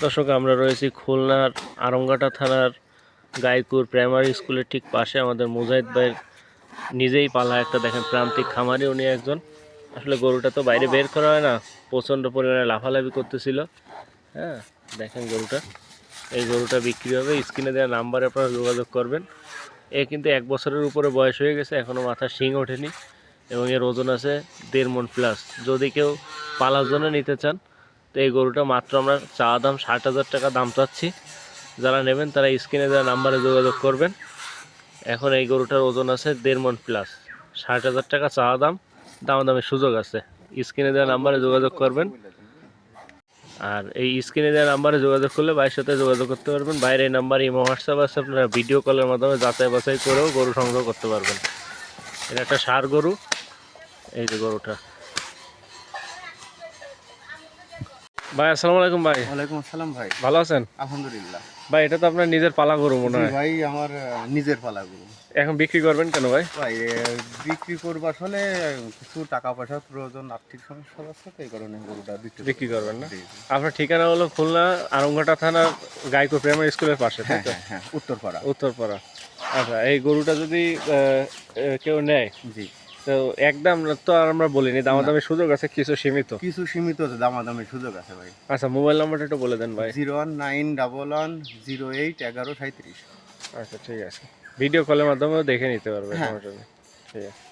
দর্শক, আমরা রয়েছি খুলনার আরঙ্গাটা থানার গাইকুর প্রাইমারি স্কুলের ঠিক পাশে। আমাদের মুজাহিদ ভাইয়ের নিজেই পালা একটা, দেখেন, প্রান্তিক খামারি উনি একজন। আসলে গরুটা তো বাইরে বের করা হয় না, প্রচণ্ড পরিমাণে লাফালাফি করতেছিল। হ্যাঁ, দেখেন গরুটা, এই গরুটা বিক্রি হবে। স্ক্রিনে দেওয়া নাম্বারে আপনারা যোগাযোগ করবেন। এ কিন্তু 1 বছরের উপরে বয়স হয়ে গেছে, এখনও মাথার শিং ওঠেনি এবং এর ওজন আছে 1.5 মণ প্লাস। যদি কেউ পালার জন্য নিতে চান তো এই গরুটা মাত্র আমরা চা দাম 60,000 টাকা দাম চাচ্ছি। যারা নেবেন তারা স্ক্রিনে দেওয়া নাম্বারে যোগাযোগ করবেন। এখন এই গরুটার ওজন আছে 1.5 মণ প্লাস, 60,000 টাকা চা দাম, দামাদামের সুযোগ আছে। স্ক্রিনে দেওয়া নাম্বারে যোগাযোগ করবেন। আর এই স্ক্রিনে দেওয়া নাম্বারে যোগাযোগ করলে ভাইয়ের সাথে যোগাযোগ করতে পারবেন। বাইরে এই নাম্বারে ইমো হোয়াটসঅ্যাপ আছে, আপনারা ভিডিও কলের মাধ্যমে যাচাই বাছাই করেও গরু সংগ্রহ করতে পারবেন। এটা একটা ষাঁড় গরু, এই যে গরুটা। ভাই আসসালামু আলাইকুম। ভাই ওয়ালাইকুম আসসালাম। ভাই ভালো আছেন? আলহামদুলিল্লাহ। ভাই এটা তো আপনার নিজের পালা গরু মনে হয়? ভাই আমার নিজের পালা গরু। এখন বিক্রি করবেন কেন ভাই? ভাই বিক্রি করবো, আসলে কিছু টাকা পয়সার প্রয়োজন, আর্থিক সমস্যা আছে, তো এই কারণে গরুটা বিক্রি করবেন না? আপনার ঠিকানা হলো খুলনা আরঙ্গাটা থানার গাইকো প্রাইমারি স্কুলের পাশে, তাই তো? হ্যাঁ, উত্তরপাড়া। উত্তরপাড়া। আচ্ছা, এই গরুটা যদি কেউ নেয়, জি, তো একদম তো আর আমরা বলিনি, দামাদামি সুযোগ আছে, কিছু সীমিত। কিছু সীমিত দামাদামির সুযোগ আছে ভাই। আচ্ছা, মোবাইল নাম্বারটা একটু বলে দেন ভাই। 01911081137। আচ্ছা ঠিক আছে, ভিডিও কলের মাধ্যমেও দেখে নিতে পারবে, সমস্যা নেই। ঠিক আছে।